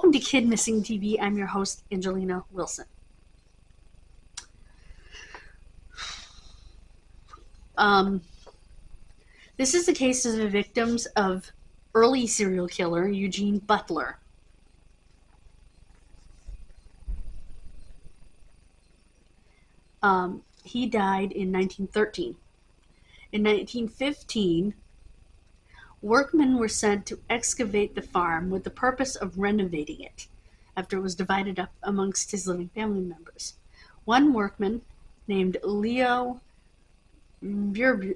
Welcome to Kid Missing TV. I'm your host, Angelina Wilson. This is the case of the victims of early serial killer Eugene Butler. He died in 1913. In 1915, workmen were sent to excavate the farm with the purpose of renovating it after it was divided up amongst his living family members. One workman, named Leo Verbulen,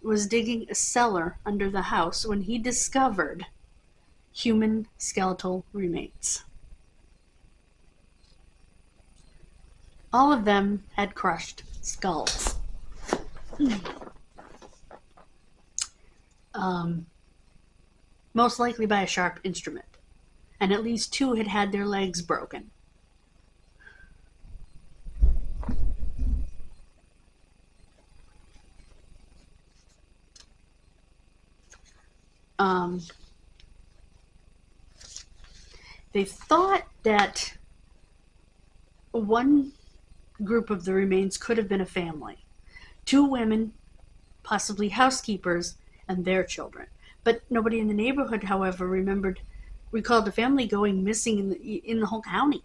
was digging a cellar under the house when he discovered human skeletal remains. All of them had crushed skulls. Most likely by a sharp instrument, and at least 2 had had their legs broken. They thought that one group of the remains could have been a family. 2 women, possibly housekeepers, and their children. But nobody in the neighborhood, however, recalled the family going missing in the whole county.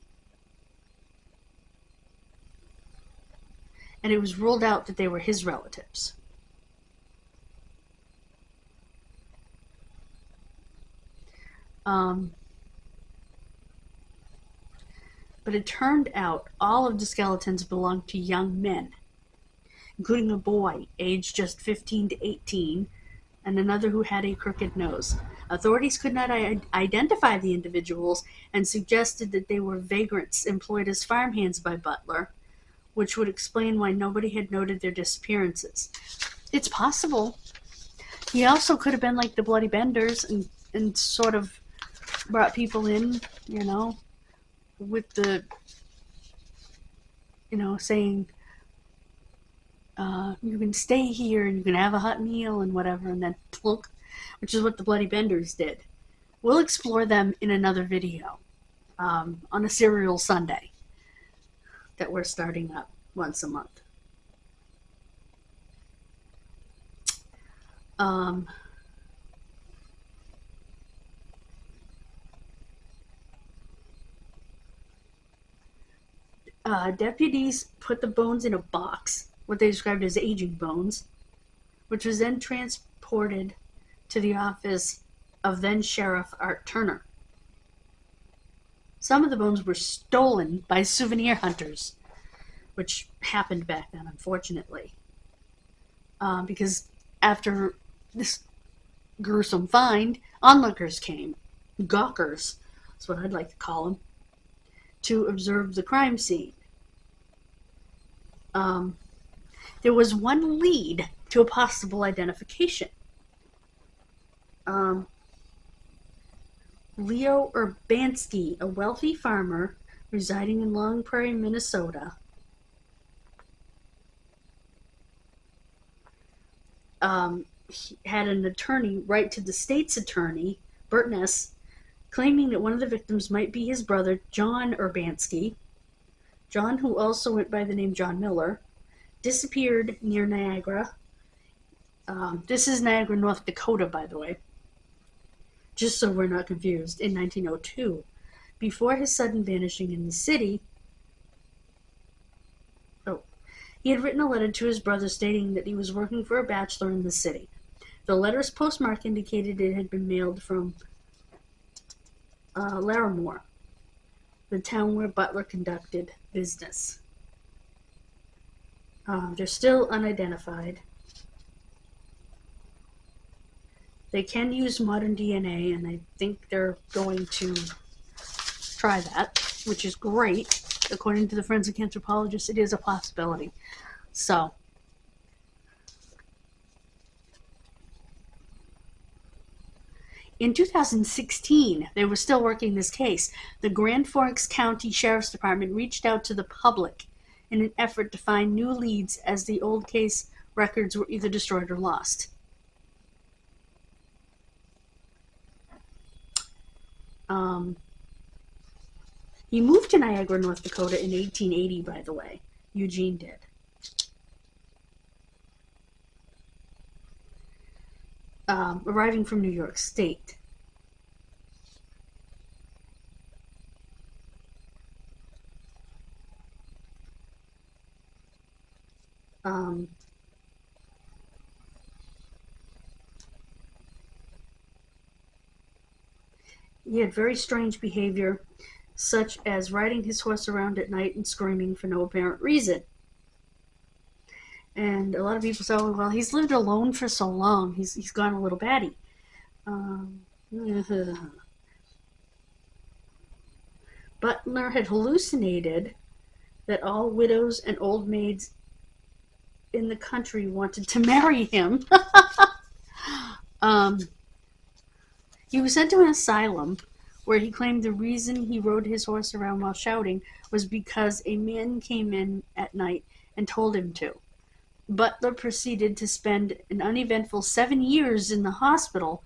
And it was ruled out that they were his relatives. But it turned out all of the skeletons belonged to young men, including a boy aged just 15 to 18, and another who had a crooked nose. Authorities could not identify the individuals and suggested that they were vagrants employed as farmhands by Butler, which would explain why nobody had noted their disappearances. It's possible. He also could have been like the Bloody Benders and sort of brought people in, with the, saying, you can stay here and you can have a hot meal and whatever, and then plunk, which is what the Bloody Benders did. We'll explore them in another video on a Serial Sunday that we're starting up once a month. Deputies put the bones in a box, what they described as aging bones, which was then transported to the office of then Sheriff Art Turner. Some of the bones were stolen by souvenir hunters, which happened back then, unfortunately. Because after this gruesome find, onlookers came, gawkers, that's what I'd like to call them, to observe the crime scene. There was one lead to a possible identification. Leo Urbanski, a wealthy farmer residing in Long Prairie, Minnesota, he had an attorney write to the state's attorney, Burtness, claiming that one of the victims might be his brother, John Urbanski. John, who also went by the name John Miller, disappeared near Niagara. This is Niagara, North Dakota, by the way, just so we're not confused, in 1902. Before his sudden vanishing in the city, he had written a letter to his brother stating that he was working for a bachelor in the city. The letter's postmark indicated it had been mailed from Larimore, the town where Butler conducted business. They're still unidentified. They can use modern DNA, and I think they're going to try that, which is great. According to the forensic anthropologist, it is a possibility. So, in 2016, they were still working this case. The Grand Forks County Sheriff's Department reached out to the public in an effort to find new leads, as the old case records were either destroyed or lost. He moved to Niagara, North Dakota in 1880, by the way. Eugene did. Arriving from New York State. He had very strange behavior, such as riding his horse around at night and screaming for no apparent reason. And a lot of people say, oh, well, he's lived alone for so long. He's gone a little batty. Butler had hallucinated that all widows and old maids in the country wanted to marry him. He was sent to an asylum where he claimed the reason he rode his horse around while shouting was because a man came in at night and told him to. Butler proceeded to spend an uneventful 7 years in the hospital,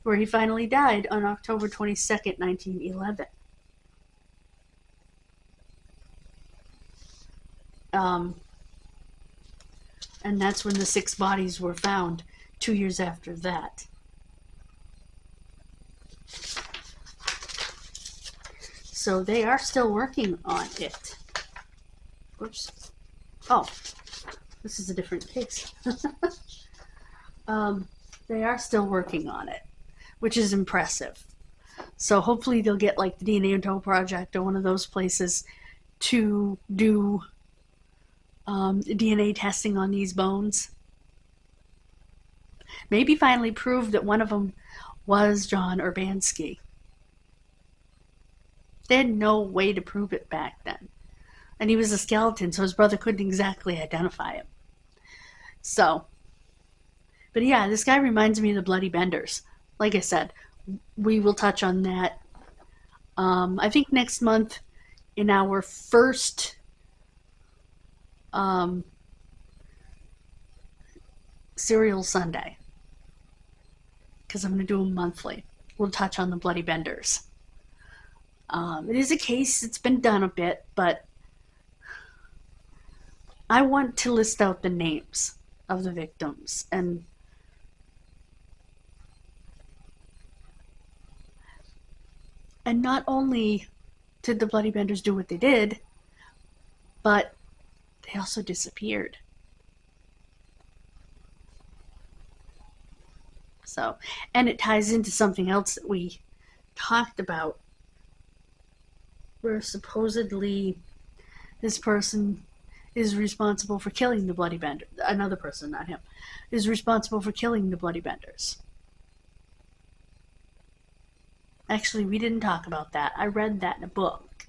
where he finally died on October 22nd, 1911. And that's when the 6 bodies were found 2 years after that. So they are still working on it. Oops. Oh, this is a different case. They are still working on it, which is impressive. So hopefully they'll get like the DNA Untold Project or one of those places to do DNA testing on these bones. Maybe finally prove that one of them was John Urbanski. They had no way to prove it back then. And he was a skeleton, so his brother couldn't exactly identify him. So, but yeah, this guy reminds me of the Bloody Benders. Like I said, we will touch on that. I think next month in our first Serial Sunday, because I'm going to do them monthly. We'll touch on the Bloody Benders. It is a case that's been done a bit, but I want to list out the names of the victims. And not only did the Bloody Benders do what they did, but they also disappeared. So, and it ties into something else that we talked about, where supposedly this person is responsible for killing the Bloody Benders. Another person, not him, is responsible for killing the Bloody Benders. Actually, we didn't talk about that. I read that in a book.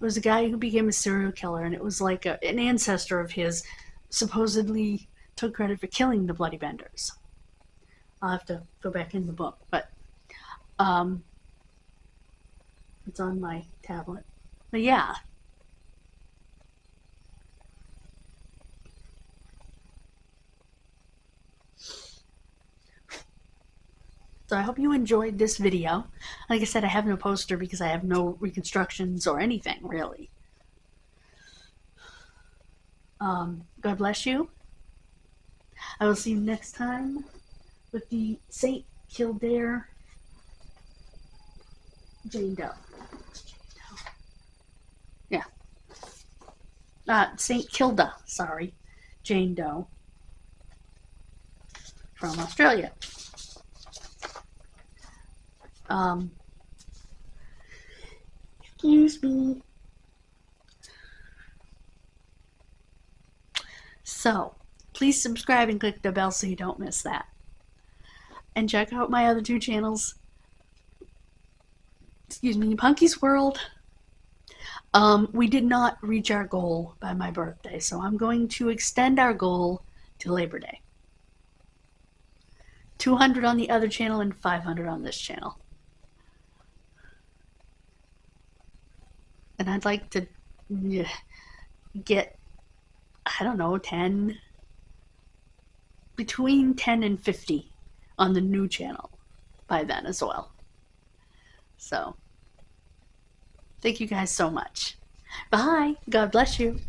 It was a guy who became a serial killer, and it was like an ancestor of his supposedly took credit for killing the Bloody Benders. I'll have to go back in the book, but it's on my tablet. But yeah. So I hope you enjoyed this video. Like I said, I have no poster because I have no reconstructions or anything, really. God bless you. I will see you next time with the St. Kildare Jane Doe. Yeah. St. Kilda, sorry. Jane Doe. From Australia. Excuse me. So, please subscribe and click the bell so you don't miss that. And check out my other 2 channels. Excuse me, Punky's World. We did not reach our goal by my birthday, so I'm going to extend our goal to Labor Day. 200 on the other channel and 500 on this channel. And I'd like to get, I don't know, 10, between 10 and 50 on the new channel by then as well. So, thank you guys so much. Bye. God bless you.